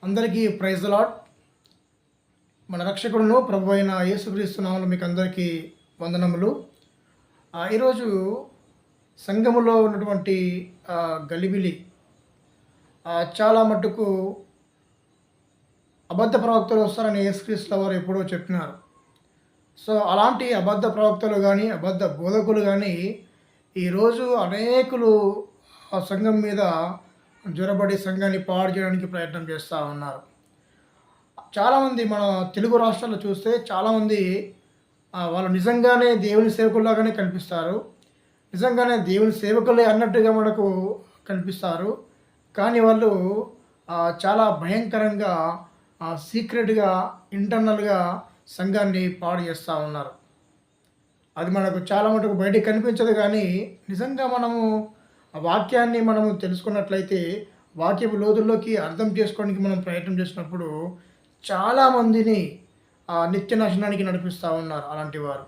అందరికీ praise the lord. మన రక్షకుడును ప్రభు అయిన యేసుక్రీస్తు నామములో మీకు అందరికీ వందనములు. ఈరోజు సంఘములో ఉన్నటువంటి గలిబిలి చాలా మట్టుకు అబద్ధ ప్రవక్తలు వస్తారని యేసుక్రీస్తు వారు ఎప్పుడో చెప్పినారు. సో అలాంటి అబద్ధ ప్రవక్తలు కానీ అబద్ధ బోధకులు కానీ ఈరోజు అనేకులు సంఘం మీద జ్వరబడి సంఘాన్ని పాడు చేయడానికి ప్రయత్నం చేస్తూ ఉన్నారు. చాలామంది మన తెలుగు రాష్ట్రాల్లో చూస్తే చాలామంది వాళ్ళు నిజంగానే దేవుని సేవకుల్లాగానే కనిపిస్తారు, నిజంగానే దేవుని సేవకులే అన్నట్టుగా మనకు కనిపిస్తారు. కానీ వాళ్ళు చాలా భయంకరంగా సీక్రెట్గా ఇంటర్నల్గా సంఘాన్ని పాడు చేస్తూ ఉన్నారు. అది మనకు చాలా మటుకు బయటికి కనిపించదు. కానీ నిజంగా మనము ఆ వాక్యాన్ని మనము తెలుసుకున్నట్లయితే వాక్యపు లోతుల్లోకి అర్థం చేసుకోవడానికి మనం ప్రయత్నం చేసినప్పుడు చాలామందిని నిత్య నాశనానికి నడిపిస్తూ ఉన్నారు అలాంటి వారు.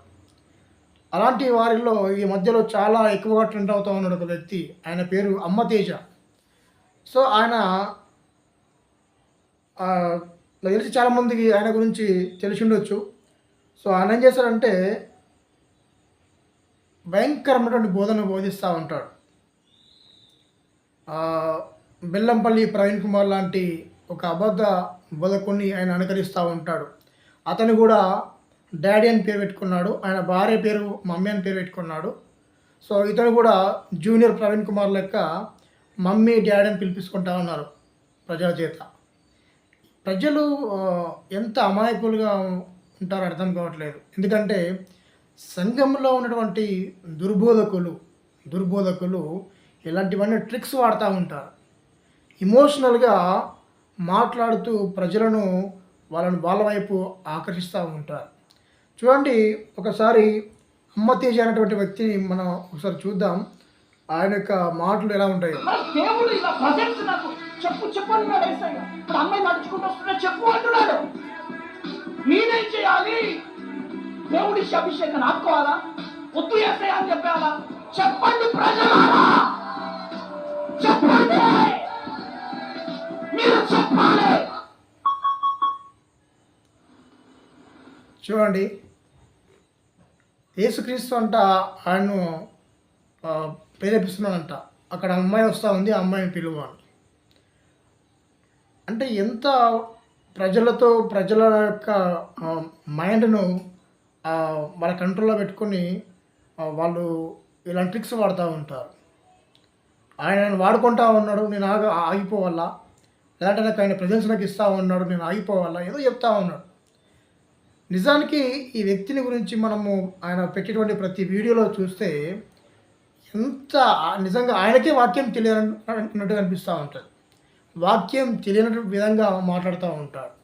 అలాంటి వారిలో ఈ మధ్యలో చాలా ఎక్కువగా ట్రెండ్ అవుతూ ఉన్నాడు ఒక వ్యక్తి. ఆయన పేరు అమ్మతేజ. సో ఆయన నాకు తెలిసి చాలామందికి ఆయన గురించి తెలిసి ఉండొచ్చు. సో ఆయన ఏం చేశాడంటే భయంకరమైనటువంటి బోధన బోధిస్తూ ఉంటాడు. బెల్లంపల్లి ప్రవీణ్ కుమార్ లాంటి ఒక అబద్ధ బోధకుని ఆయన అనుకరిస్తూ ఉంటాడు. అతను కూడా డాడీ అని పేరు పెట్టుకున్నాడు, ఆయన భార్య పేరు మమ్మీ అని పేరు పెట్టుకున్నాడు. సో ఇతను కూడా జూనియర్ ప్రవీణ్ కుమార్ లెక్క మమ్మీ డాడీ అని పిలిపించుకుంటా ఉన్నారు ప్రజల చేత. ప్రజలు ఎంత అమాయకులుగా ఉంటారో అర్థం కావట్లేదు. ఎందుకంటే సంఘంలో ఉన్నటువంటి దుర్బోధకులు ఇలాంటివన్నీ ట్రిక్స్ వాడుతూ ఉంటారు. ఇమోషనల్గా మాట్లాడుతూ ప్రజలను వాళ్ళ వైపు ఆకర్షిస్తూ ఉంటారు. చూడండి, ఒకసారి అమ్మతేజ అనేటువంటి వ్యక్తిని మనం ఒకసారి చూద్దాం. ఆయన యొక్క మాటలు ఎలా ఉంటాయి. దేవుడు ఇలా ప్రజెంట్స్ నాకు చెప్పు అన్నాడు. ఇప్పుడు అమ్మాయి నడుచుకుంటూ వస్తున్నా చెప్పు అంటున్నాడు. నేనేం చేయాలి? దేవుడి అభిషేకం ఆపుకోవాలా? వద్దు చేస్తాయా అని చెప్పాలా? చెప్పండి ప్రజలారా, చెప్పండి, మీరు చెప్పాలి. చూడండి, యేసుక్రీస్తు అంట ఆయన్ను ప్రేరేపిస్తున్నాడంట. అక్కడ అమ్మాయి వస్తూ ఉంది, ఆ అమ్మాయిని పిలువు అని. అంటే ఎంత ప్రజల యొక్క మైండ్ను వాళ్ళ కంట్రోల్లో పెట్టుకొని వాళ్ళు ఇలాంటి ట్రిక్స్ వాడుతూ ఉంటారు. ఆయన వాడుకుంటా ఉన్నాడు, నేను ఆగిపోవాలా, లేదంటే నాకు ఆయన ప్రజెన్స్ నాకు ఇస్తూ ఉన్నాడు, నేను ఆగిపోవాలా, ఏదో చెప్తా ఉన్నాడు. నిజానికి ఈ వ్యక్తిని గురించి మనము ఆయన పెట్టేటువంటి ప్రతి వీడియోలో చూస్తే ఎంత నిజంగా ఆయనకే వాక్యం తెలియనట్టుగా అనిపిస్తూ ఉంటుంది. వాక్యం తెలియని విధంగా మాట్లాడుతూ ఉంటాడు.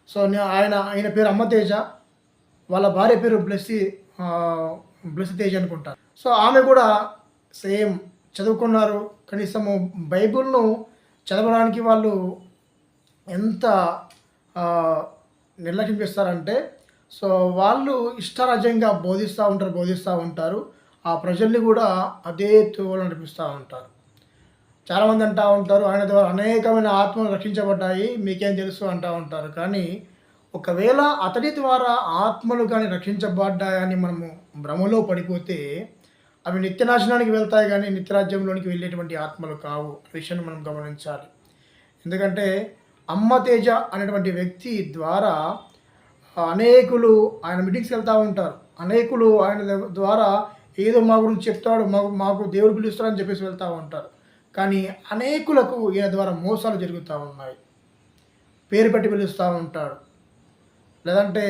సో ఆయన పేరు అమ్మతేజ, వాళ్ళ భార్య పేరు బ్లెస్ తేజ అనుకుంటారు. సో ఆమె కూడా సేమ్ చదువుకున్నారు. కనీసము బైబిల్ను చదవడానికి వాళ్ళు ఎంత నిర్లక్ష్యం చేస్తారంటే, సో వాళ్ళు ఇష్టరాజ్యంగా బోధిస్తూ ఉంటారు. ఆ ప్రజల్ని కూడా అదే తోలు నడిపిస్తూ ఉంటారు. చాలామంది అంటూ ఉంటారు, ఆయన ద్వారా అనేకమైన ఆత్మలు రక్షించబడ్డాయి, మీకేం తెలుసు అంటూ ఉంటారు. కానీ ఒకవేళ అతడి ద్వారా ఆత్మలు కానీ రక్షించబడ్డాయని మనము భ్రమలో పడిపోతే అవి నిత్యనాశనానికి వెళ్తాయి, కానీ నిత్యరాజ్యంలోనికి వెళ్ళేటువంటి ఆత్మలు కావు. విషయాన్ని మనం గమనించాలి. ఎందుకంటే అమ్మతేజ అనేటువంటి వ్యక్తి ద్వారా అనేకులు ఆయన మీటింగ్స్కి వెళ్తూ ఉంటారు. అనేకులు ఆయన ద్వారా ఏదో మా గురించి చెప్తాడు, మాకు దేవుడు పిలుస్తాడని చెప్పేసి వెళ్తూ ఉంటారు. కానీ అనేకులకు ఈయన ద్వారా మోసాలు జరుగుతూ ఉన్నాయి. పేరు పెట్టి పిలుస్తూ ఉంటాడు, లేదంటే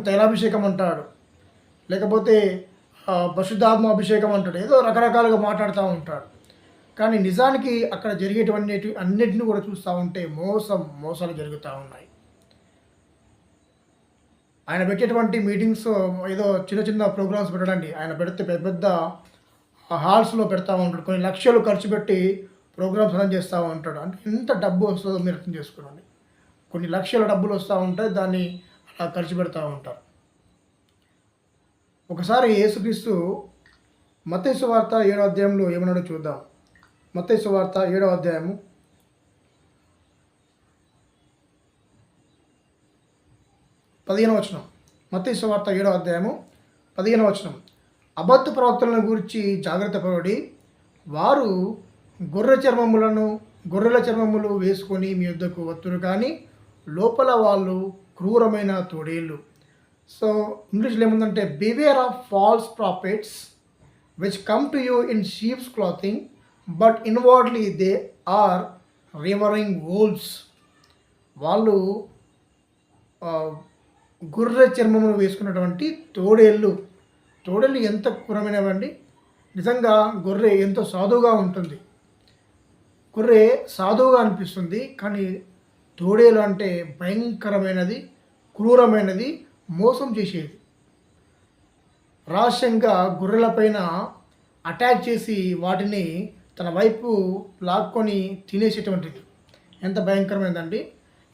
తైలాభిషేకం అంటాడు, లేకపోతే పరిశుద్ధాత్మ అభిషేకం అంటాడు, ఏదో రకరకాలుగా మాట్లాడుతూ ఉంటాడు. కానీ నిజానికి అక్కడ జరిగేటువంటి అన్నిటిని కూడా చూస్తూ ఉంటే మోసాలు జరుగుతూ ఉన్నాయి. ఆయన పెట్టేటువంటి మీటింగ్స్ ఏదో చిన్న ప్రోగ్రామ్స్ పెట్టడండి. ఆయన పెడితే పెద్ద హాల్స్లో పెడతా ఉంటాడు, కొన్ని లక్షలు ఖర్చు పెట్టి ప్రోగ్రామ్స్ రన్ చేస్తూ ఉంటాడు. అంటే ఎంత డబ్బు వస్తుందో మీరు అర్థం చేసుకోండి. కొన్ని లక్షల డబ్బులు వస్తూ ఉంటాయి, దాన్ని అలా ఖర్చు పెడతా ఉంటారు. ఒకసారి యేసుక్రీస్తు మత్తయి సువార్త 7వ అధ్యాయంలో ఏమన్నాడో చూద్దాం. మత్తయి సువార్త 7వ అధ్యాయము 15వ వచనం. మత్తయి సువార్త 7వ అధ్యాయము 15వ వచనం. అబద్ధ ప్రవక్తలను గురించి జాగ్రత్త పడి వారు గొర్రెల చర్మములు వేసుకొని మీ యొద్దకు వత్తురు కానీ లోపల వాళ్ళు క్రూరమైన తోడేళ్ళు. సో ఇంగ్లీష్లో ఏముందంటే beware of false prophets which come to you in sheeps clothing but inwardly they are ravening wolves. వాళ్ళు గొర్రె చర్మమును వేసుకున్నటువంటి తోడేళ్ళు ఎంత క్రూరమైనవండి. నిజంగా గొర్రె ఎంతో సాధువుగా ఉంటుంది, గొర్రె సాధువుగా అనిపిస్తుంది, కానీ తోడేలు అంటే భయంకరమైనది, క్రూరమైనది, మోసం చేసేది. రహస్యంగా గొర్రెలపైన అటాక్ చేసి వాటిని తన వైపు లాక్కొని తినేసేటువంటిది. ఎంత భయంకరమైనదండి.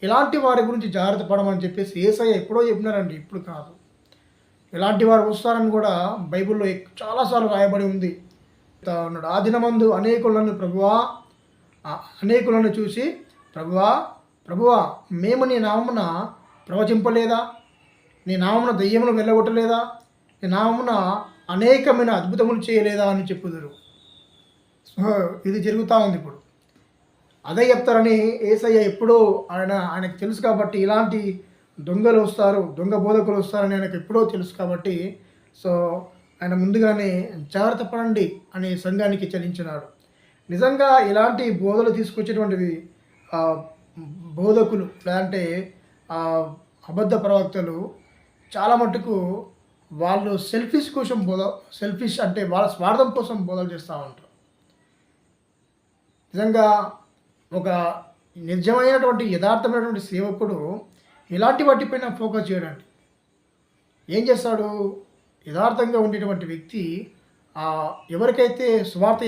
ఇలాంటి వారి గురించి జాగ్రత్త పడమని చెప్పేసి యేసయ్య ఎప్పుడో చెప్పినారండి, ఇప్పుడు కాదు. ఇలాంటి వారు వస్తారని కూడా బైబిల్లో చాలాసార్లు రాయబడి ఉంది. ఉన్నాడు ఆ దినమందు అనేకులను చూసి ప్రభువా మేము నీ నామమున ప్రవచింపలేదా, నీ నామమున దయ్యమును వెళ్ళగొట్టలేదా, నీ నామమున అనేకమైన అద్భుతములు చేయలేదా అని చెప్పుదురు. సో ఇది జరుగుతూ ఉంది ఇప్పుడు. అదే చెప్తారని యేసయ్య ఎప్పుడో ఆయనకు తెలుసు కాబట్టి, ఇలాంటి దొంగలు వస్తారు, దొంగ బోధకులు వస్తారని ఆయనకు ఎప్పుడో తెలుసు కాబట్టి, సో ఆయన ముందుగానే జాగ్రత్త పడండి అని సంఘానికి హెచ్చరించినాడు. నిజంగా ఇలాంటి బోధలు తీసుకొచ్చేటువంటివి బోధకులు లేదంటే అబద్ధ ప్రవక్తలు చాలా మటుకు వాళ్ళు సెల్ఫిష్ అంటే వాళ్ళ స్వార్థం కోసం బోధలు చేస్తూ ఉంటారు. నిజంగా ఒక నిజమైనటువంటి యథార్థమైనటువంటి సేవకుడు ఇలాంటి వాటిపైన ఫోకస్ చేయడండి. ఏం చేస్తాడు? యథార్థంగా ఉండేటువంటి వ్యక్తి ఎవరికైతే సువార్త